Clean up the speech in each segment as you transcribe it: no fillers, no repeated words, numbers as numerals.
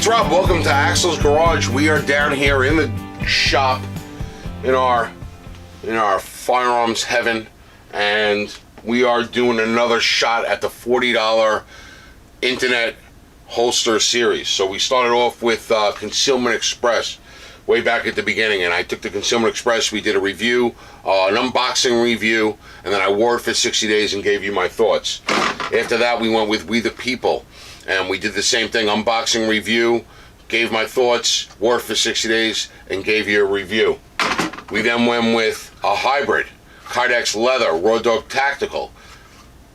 it's Rob. Welcome to Axel's Garage. We are down here in the shop in our firearms heaven, and we are doing another shot at the $40 internet holster series. So we started off with Concealment Express way back at the beginning, and I took the Concealment Express, we did a review, an unboxing review, and then I wore it for 60 days and gave you my thoughts. After that, we went with We the People, and we did the same thing, unboxing review, gave my thoughts, wore it for 60 days, and gave you a review. We then went with a hybrid, Kydex leather, Raw Dog Tactical.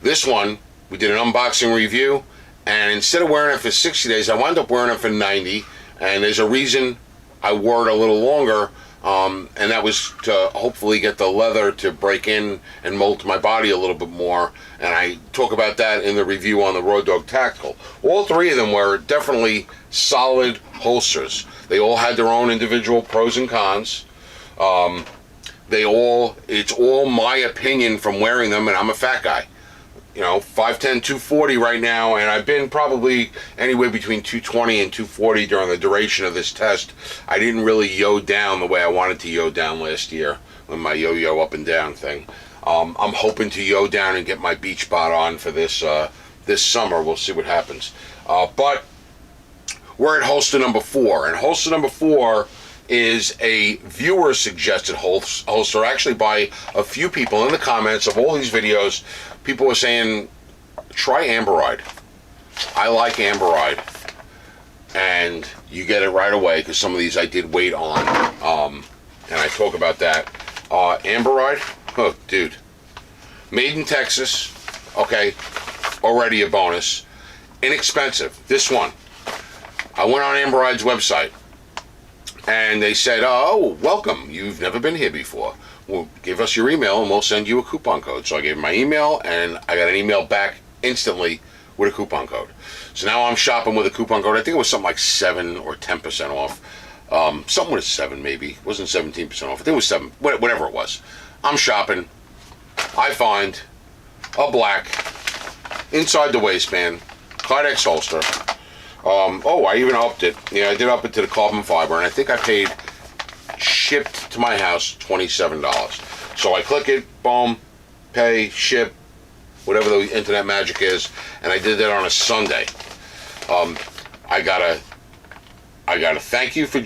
This one, we did an unboxing review, and instead of wearing it for 60 days, I wound up wearing it for 90, and there's a reason I wore it a little longer, and that was to hopefully get the leather to break in and mold to my body a little bit more, and I talk about that in the review on the Raw Dog Tactical. All three of them were definitely solid holsters. They all had their own individual pros and cons. It's all my opinion from wearing them, and I'm a fat guy. 5'10", 240 right now, and I've been probably anywhere between 220 and 240 during the duration of this test. I didn't really yo down the way I wanted to yo down last year with my yo-yo up and down thing. I'm hoping to yo down and get my beach spot on for this summer. We'll see what happens. But we're at holster number 4, and holster number 4 is a viewer suggested holster, actually by a few people in the comments of all these videos. People were saying, try Amberide. I like Amberide, and you get it right away, because some of these I did wait on, and I talk about that. Amberide, oh dude, made in Texas, okay, already a bonus, inexpensive. This one, I went on Amberide's website, and they said, oh, welcome, you've never been here before. Well, give us your email and we'll send you a coupon code. So I gave them my email, and I got an email back instantly with a coupon code. So now I'm shopping with a coupon code. I think it was something like 7 or 10% off. Something with 7 maybe. It wasn't 17% off. I think it was 7, whatever it was. I'm shopping. I find a black, inside the waistband, Kydex holster. I even upped it. Yeah, I did up it to the carbon fiber, and I think I paid, shipped to my house, $27. So I click it, boom, pay, ship, whatever the internet magic is, and I did that on a Sunday. I got a thank you for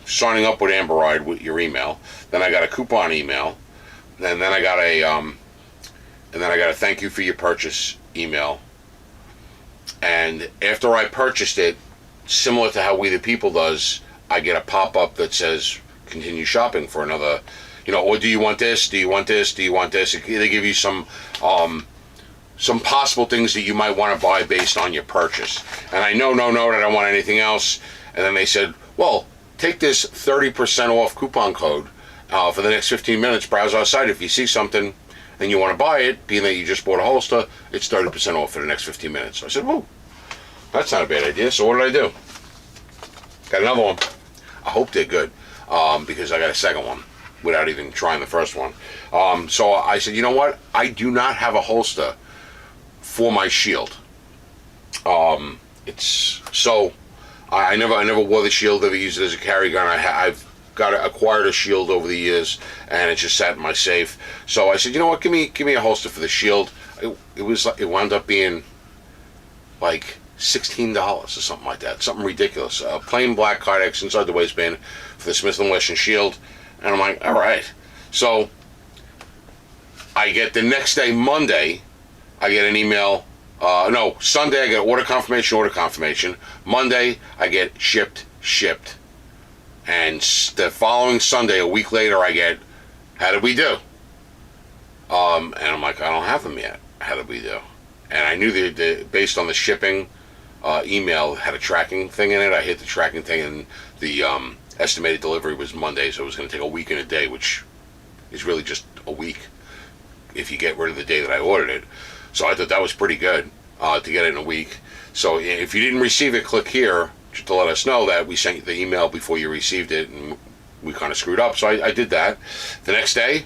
signing up with Amberide with your email. Then I got a coupon email, and then I got a thank you for your purchase email. And after I purchased it, similar to how We the People does, I get a pop-up that says, continue shopping for another, or do you want this? Do you want this? Do you want this? They give you some possible things that you might want to buy based on your purchase. And I no, that I don't want anything else. And then they said, well, take this 30% off coupon code for the next 15 minutes, browse our site. If you see something and you want to buy it, being that you just bought a holster, it's 30% off for the next 15 minutes. So I said, whoa, that's not a bad idea. So what did I do? Got another one. I hope they're good, because I got a second one without even trying the first one. So I said, you know what? I do not have a holster for my shield. I never wore the shield, never used it as a carry gun. I've acquired a shield over the years, and it just sat in my safe. So I said, you know what? Give me a holster for the shield. It wound up being like $16 or something like that, something ridiculous. Plain black Kydex inside the waistband for the Smith & Wesson shield, and I'm like, all right. So I get the next day, Monday, I get an email. Sunday I get order confirmation. Monday I get shipped. And the following Sunday, a week later, I get, how did we do? And I'm like, I don't have them yet. How did we do? And I knew that based on the shipping email, had a tracking thing in it. I hit the tracking thing, and the estimated delivery was Monday, so it was going to take a week and a day, which is really just a week if you get rid of the day that I ordered it. So I thought that was pretty good to get it in a week. So if you didn't receive it, click here to let us know that we sent you the email before you received it, and we kind of screwed up. So I did that. The next day,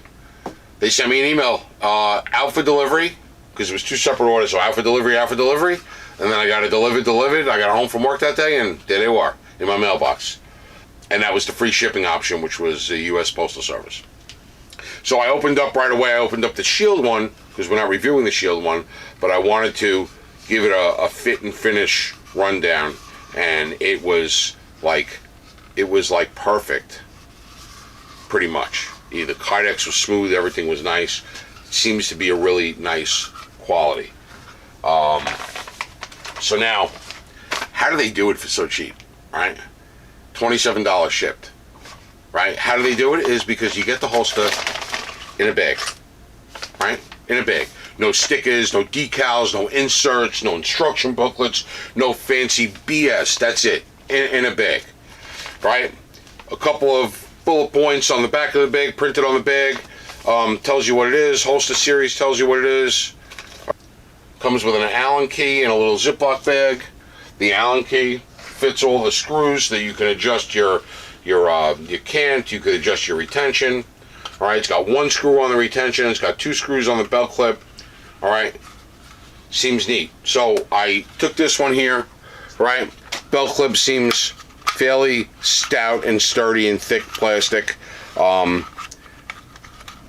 they sent me an email, out for delivery, because it was 2 separate orders, so out for delivery. And then I got it delivered. I got home from work that day, and there they were in my mailbox. And that was the free shipping option, which was the U.S. Postal Service. So I opened up right away. I opened up the Shield one, because we're not reviewing the Shield one, but I wanted to give it a fit and finish rundown, and it was like perfect, pretty much. The Kydex was smooth, everything was nice. Seems to be a really nice quality. So now, how do they do it for so cheap, right? $27 shipped, right? How do they do it? Is because you get the holster in a bag, right? In a bag. No stickers, no decals, no inserts, no instruction booklets, no fancy BS. That's it, in a bag, right? A couple of bullet points on the back of the bag, printed on the bag, tells you what it is. Holster series tells you what it is. Comes with an Allen key and a little Ziploc bag. The Allen key fits all the screws that you can adjust your cant, you could adjust your retention. All right, it's got one screw on the retention, it's got two screws on the belt clip. All right, seems neat. So I took this one here, right? Belt clip seems fairly stout and sturdy and thick plastic.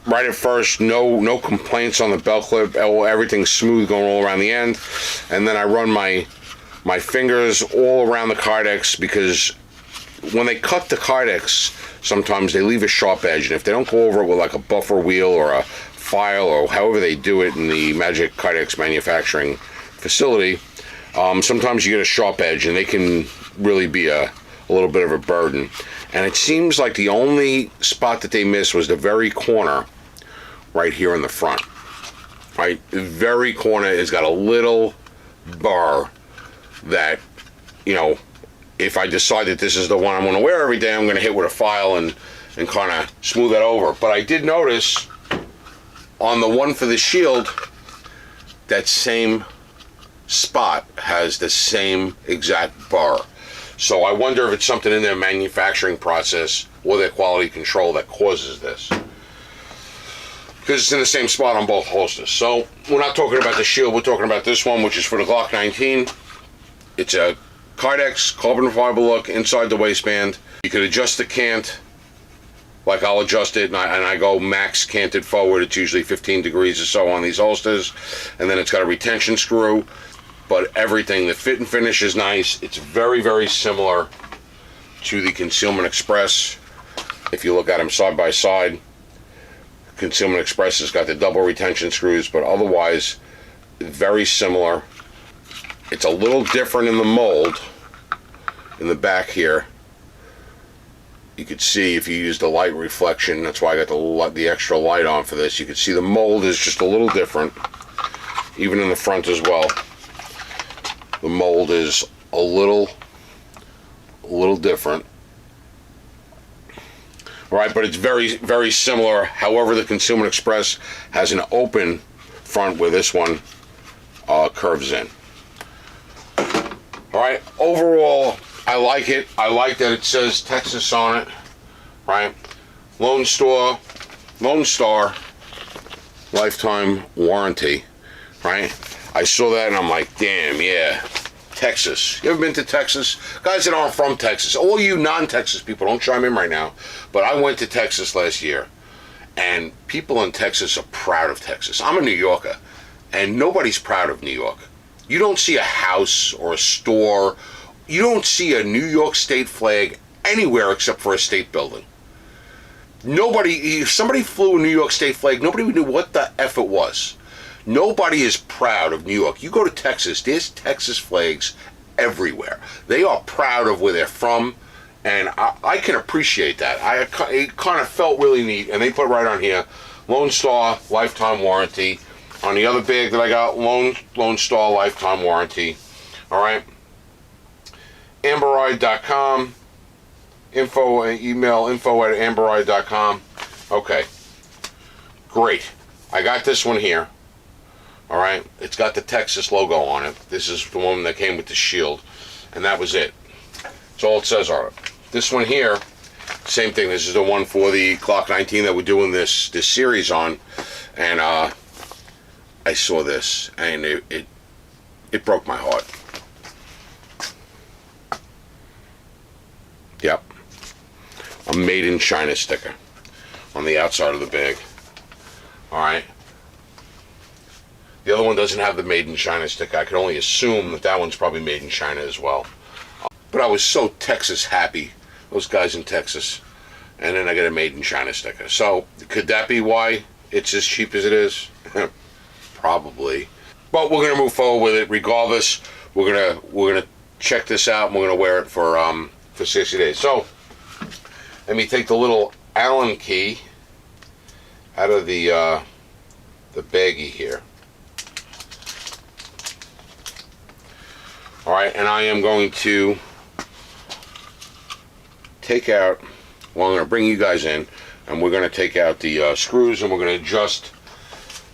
Right at first, no complaints on the belt clip. Everything's smooth going all around the end. And then I run my fingers all around the Kydex, because when they cut the Kydex, sometimes they leave a sharp edge, and if they don't go over it with like a buffer wheel or a file or however they do it in the Magic Kydex manufacturing facility, sometimes you get a sharp edge, and they can really be a little bit of a burden. And it seems like the only spot that they missed was the very corner right here in the front. Right, the very corner has got a little bar that, you know, if I decide that this is the one I'm going to wear every day, I'm going to hit with a file and kind of smooth that over. But I did notice on the one for the Shield, that same spot has the same exact bar. So I wonder if it's something in their manufacturing process or their quality control that causes this, because it's in the same spot on both holsters. So we're not talking about the Shield, we're talking about this one, which is for the Glock 19. It's a Kydex carbon fiber look inside the waistband. You can adjust the cant, like I'll adjust it, and I go max canted forward. It's usually 15 degrees or so on these holsters, and then it's got a retention screw. But everything, the fit and finish is nice. It's very, very similar to the Concealment Express. If you look at them side by side, Concealment Express has got the double retention screws, but otherwise very similar. It's a little different in the mold in the back here. You could see if you use the light reflection, that's why I got the extra light on for this. You can see the mold is just a little different, even in the front as well. The mold is a little different. All right, but it's very, very similar. However, the Concealment Express has an open front where this one curves in. All right, overall, I like it. I like that it says Texas on it, right? Lone Star lifetime warranty, right? I saw that and I'm like, damn, yeah, Texas. You ever been to Texas? Guys that aren't from Texas, all you non-Texas people, don't chime in right now, but I went to Texas last year, and people in Texas are proud of Texas. I'm a New Yorker, and nobody's proud of New York. You don't see a house or a store, you don't see a New York State flag anywhere except for a state building. Nobody, if somebody flew a New York State flag, nobody knew what the F it was. Nobody is proud of New York. You go to Texas, there's Texas flags everywhere. They are proud of where they're from, and I can appreciate that. It kind of felt really neat, and they put right on here, Lone Star lifetime warranty. On the other bag that I got, Lone Star lifetime warranty. All right. Amberide.com. Email info@amberide.com. Okay. Great. I got this one here. All right. It's got the Texas logo on it. This is the one that came with the Shield, and that was it. That's all it says on it. This one here, same thing. This is the one for the Glock 19 that we're doing this series on, and I saw this, and it it broke my heart. Yep. A made in China sticker on the outside of the bag. Alright. The other one doesn't have the made in China sticker. I could only assume that that one's probably made in China as well. But I was so Texas happy. Those guys in Texas. And then I got a made in China sticker. So could that be why it's as cheap as it is? Probably. But we're gonna move forward with it regardless. We're gonna check this out and we're gonna wear it for 60 days. So let me take the little Allen key out of the baggie here. Alright, and I am going to take out, well, I'm going to bring you guys in, and we're going to take out the screws, and we're going to adjust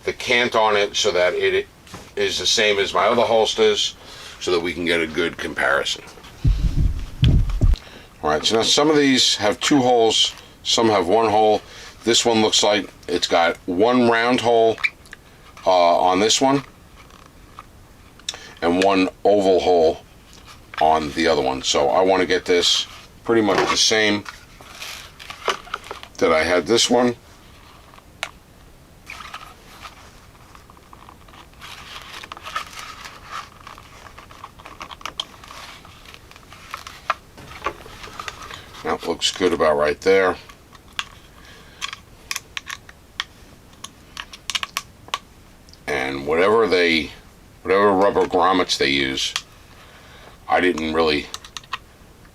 the cant on it so that it is the same as my other holsters, so that we can get a good comparison. Alright, so now some of these have 2 holes, some have 1 hole. This one looks like it's got 1 round hole on this one, and 1 oval hole on the other one. So I want to get this pretty much the same that I had this one. That looks good about right there. And whatever rubber grommets they use, I didn't really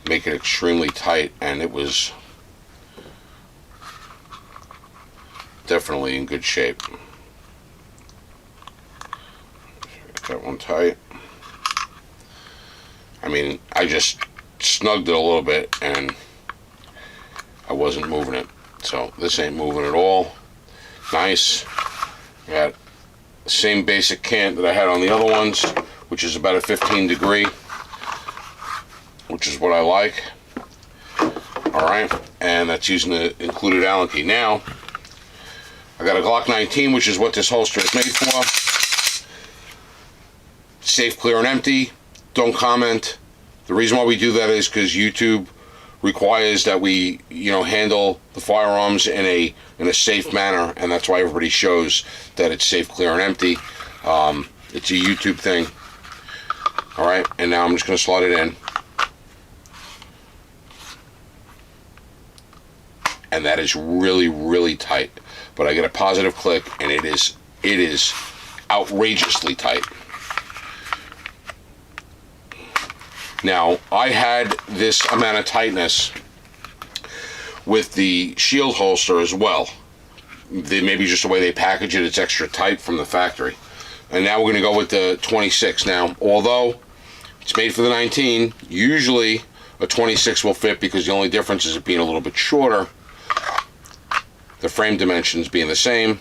make it extremely tight, and it was definitely in good shape. Get that one tight. I mean, I just snugged it a little bit and I wasn't moving it. So this ain't moving at all. Nice. Got the same basic cant that I had on the other ones, which is about a 15 degree, which is what I like. Alright, and that's using the included Allen key. Now, I got a Glock 19, which is what this holster is made for. Safe, clear, and empty. Don't comment. The reason why we do that is because YouTube requires that we, handle the firearms in a safe manner, and that's why everybody shows that it's safe, clear, and empty. It's a YouTube thing. Alright, and now I'm just going to slot it in. And that is really, really tight. But I get a positive click, and it is outrageously tight. Now, I had this amount of tightness with the shield holster as well. Maybe just the way they package it, it's extra tight from the factory. And now we're going to go with the 26. Now, although it's made for the 19, usually a 26 will fit because the only difference is it being a little bit shorter. The frame dimensions being the same.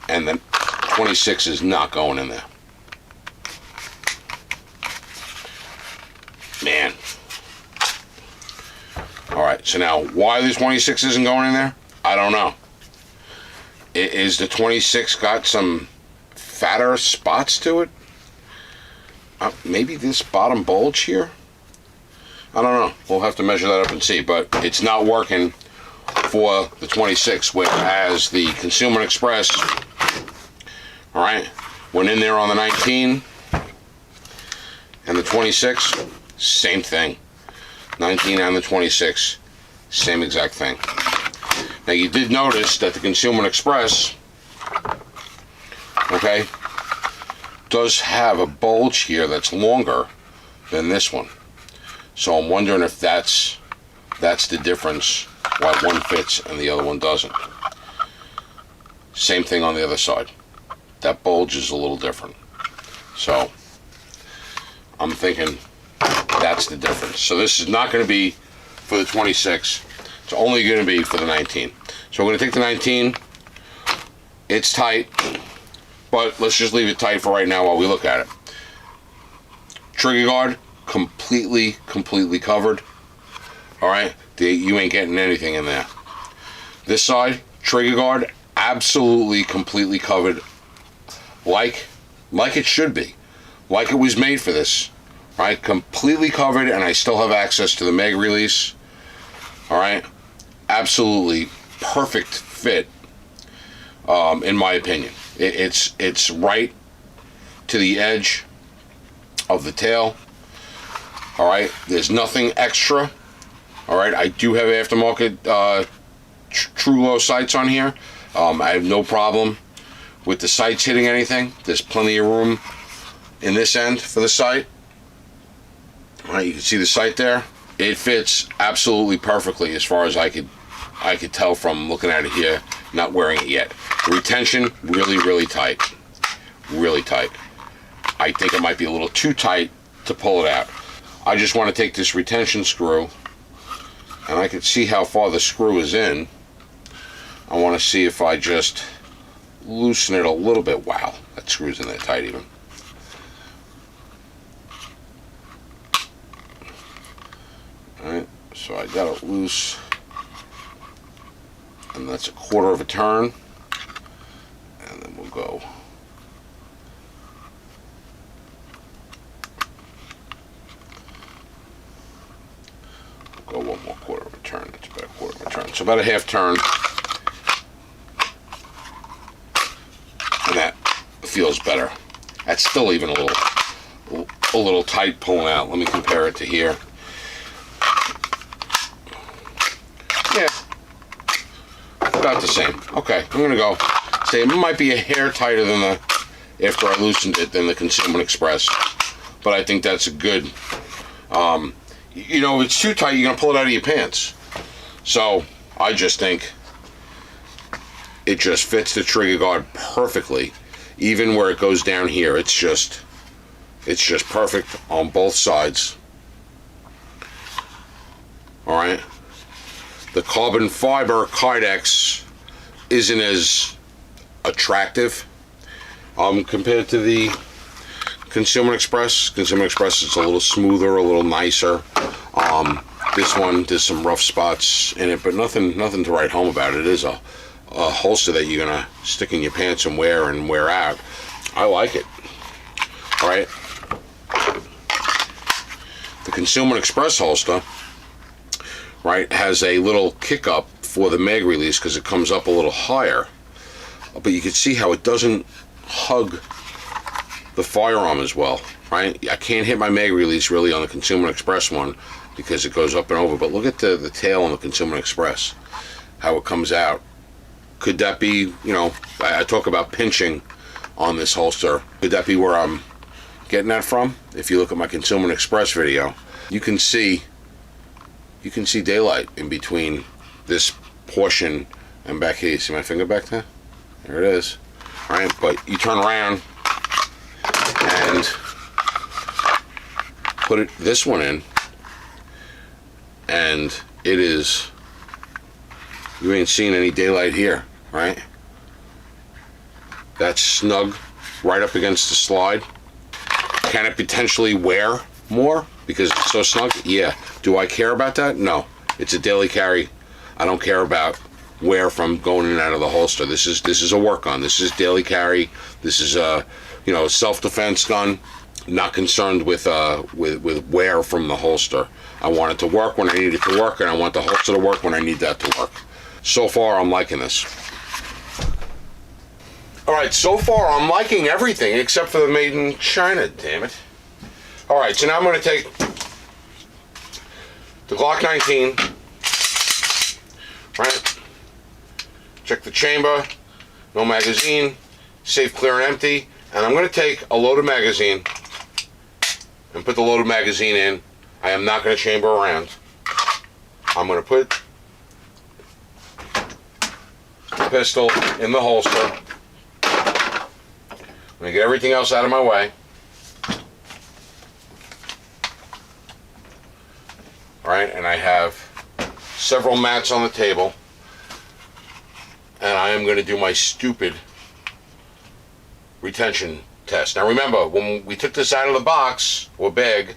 And the 26 is not going in there. Man. Alright, so now why the 26 isn't going in there? I don't know. Is the 26 got some fatter spots to it? Maybe this bottom bulge here? I don't know. We'll have to measure that up and see, but it's not working for the 26, whereas the Consumer Express, alright, went in there on the 19, and the 26, same thing. 19 and the 26, same exact thing. Now you did notice that the Consumer Express, okay, does have a bulge here that's longer than this one. So I'm wondering if that's the difference why one fits and the other one doesn't. Same thing on the other side. That bulge is a little different. So I'm thinking that's the difference. So this is not going to be for the 26. It's only going to be for the 19. So we're going to take the 19. It's tight, but let's just leave it tight for right now while we look at it. Trigger guard, completely covered. Alright, you ain't getting anything in there. This side, trigger guard, absolutely completely covered like it should be, like it was made for this, right? Completely covered, and I still have access to the mag release. All right, absolutely perfect fit, in my opinion. It's right to the edge of the tail. All right, there's nothing extra. All right, I do have aftermarket true low sights on here. I have no problem with the sights hitting anything. There's plenty of room in this end for the sight. All right, you can see the sight there. It fits absolutely perfectly as far as I could tell from looking at it here, not wearing it yet. The retention, really tight. Really tight. I think it might be a little too tight to pull it out. I just want to take this retention screw, and I can see how far the screw is in. I want to see if I just loosen it a little bit. Wow, that screw's in there tight even. Alright, so I got it loose, and that's a quarter of a turn, and then we'll go one more quarter of a turn. That's about a quarter of a turn, so about a half turn, and that feels better. That's still even a little tight pulling out. Let me compare it to here. Yeah, about the same. Okay, I'm gonna go say it might be a hair tighter than after I loosened it than the Consumer Express, but I think that's a good. You know, if it's too tight, you're gonna pull it out of your pants. So I just think it just fits the trigger guard perfectly, even where it goes down here. It's just perfect on both sides. All right. The carbon fiber Kydex isn't as attractive compared to the Consumer Express. Consumer Express is a little smoother, a little nicer. This one, there's some rough spots in it, but nothing to write home about. It is a holster that you're gonna stick in your pants and wear out. I like it. All right. The Consumer Express holster, right, has a little kick up for the mag release because it comes up a little higher, but you can see how it doesn't hug the firearm as well, right? I can't hit my mag release really on the Consumer Express one because it goes up and over, but look at the tail on the Consumer Express, how it comes out. Could that be, you know, I talk about pinching on this holster. Could that be where I'm getting that from? If you look at my Consumer Express video, you can see daylight in between this portion and back here. You see my finger back there? There it is. All right, but you turn around and put this one in, and it is, you ain't seen any daylight here, right? That's snug right up against the slide. Can it potentially wear more because it's so snug? Yeah. Do I care about that? No. It's a daily carry. I don't care about wear from going in and out of the holster. This is a work gun. This is daily carry. This is a self-defense gun. Not concerned with wear from the holster. I want it to work when I need it to work, and I want the holster to work when I need that to work. So far, I'm liking this. All right, so far I'm liking everything except for the made in China, damn it. All right, so now I'm going to take the Glock 19, right? Check the chamber, no magazine, safe, clear, and empty. And I'm going to take a loaded magazine and put the loaded magazine in. I am not going to chamber around. I'm going to put the pistol in the holster. I'm going to get everything else out of my way. Alright, and I have several mats on the table. And I am going to do my stupid retention test. Now remember, when we took this out of the box, or bag,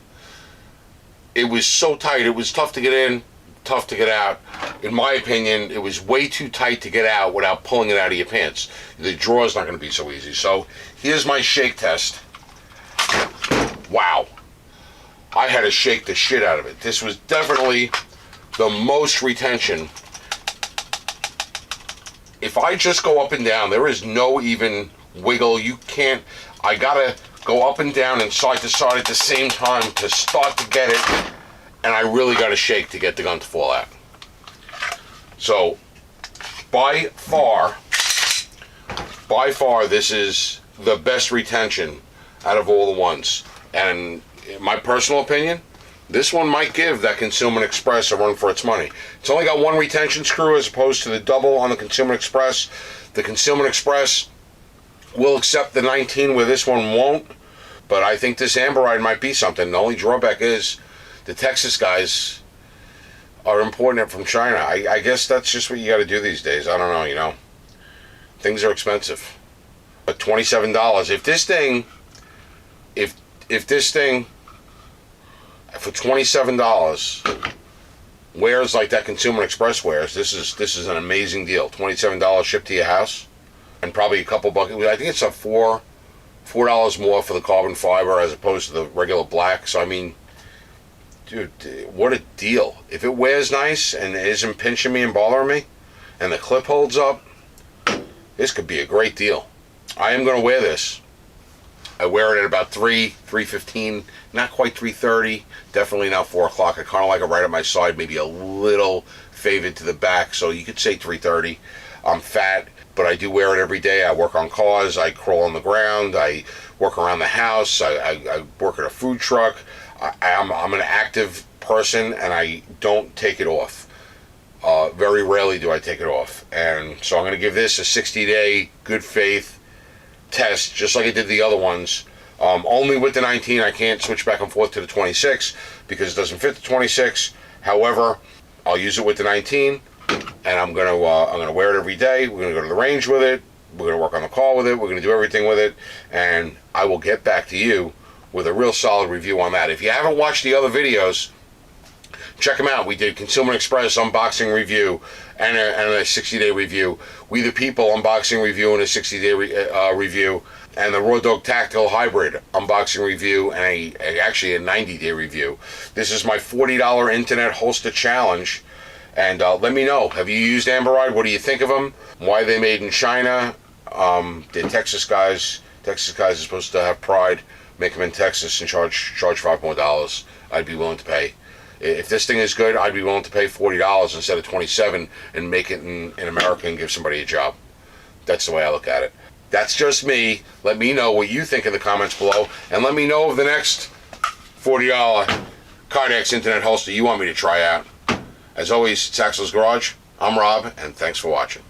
it was so tight, it was tough to get in, tough to get out. in my opinion, it was way too tight to get out without pulling it out of your pants. The draw's not going to be so easy. So here's my shake test. Wow. I had to shake the shit out of it. This was definitely the most retention. If I just go up and down, there is no even wiggle. You can't, I gotta go up and down and side to side at the same time to start to get it. And I really gotta shake to get the gun to fall out. So, by far, this is the best retention out of all the ones. And in my personal opinion, this one might give that Concealment Express a run for its money. It's only got one retention screw as opposed to the double on the Concealment Express. The Concealment Express will accept the 19 where this one won't. But I think this Amberide might be something. The only drawback is the Texas guys are importing it from China. I guess that's just what you got to do these days. I don't know, you know. Things are expensive. But $27. If this thing for $27 wears like that Concealment Express wears, this is an amazing deal. $27 shipped to your house, and probably a couple bucks. I think it's a $4 more for the carbon fiber as opposed to the regular black. So I mean, dude, what a deal. If it wears nice and it isn't pinching me and bothering me, and the clip holds up, this could be a great deal. I am going to wear this. I wear it at about 3:15, not quite 3:30, definitely not 4 o'clock. I kind of like it right at my side, maybe a little favored to the back, so you could say 3:30. I'm fat, but I do wear it every day. I work on cars, I crawl on the ground, I work around the house, I work at a food truck. I'm an active person, and I don't take it off. Very rarely do I take it off. And so I'm going to give this a 60-day good faith test, just like I did the other ones. Only with the 19, I can't switch back and forth to the 26 because it doesn't fit the 26. However, I'll use it with the 19, and I'm gonna wear it every day. We're gonna go to the range with it. We're gonna work on the car with it. We're gonna do everything with it, and I will get back to you with a real solid review on that. If you haven't watched the other videos, check them out. We did Concealment Express unboxing review and a 60-day review. We the People unboxing review and a 60-day review, and the Raw Dog Tactical Hybrid unboxing review and actually a 90-day review. This is my $40 internet holster challenge, and let me know. Have you used Amberide? What do you think of them? Why are they made in China? The Texas guys are supposed to have pride. Make them in Texas and charge $5 more. I'd be willing to pay. If this thing is good, I'd be willing to pay $40 instead of $27 and make it in America and give somebody a job. That's the way I look at it. That's just me. Let me know what you think in the comments below, and let me know of the next $40 Kydex internet holster you want me to try out. As always, it's Axel's Garage. I'm Rob, and thanks for watching.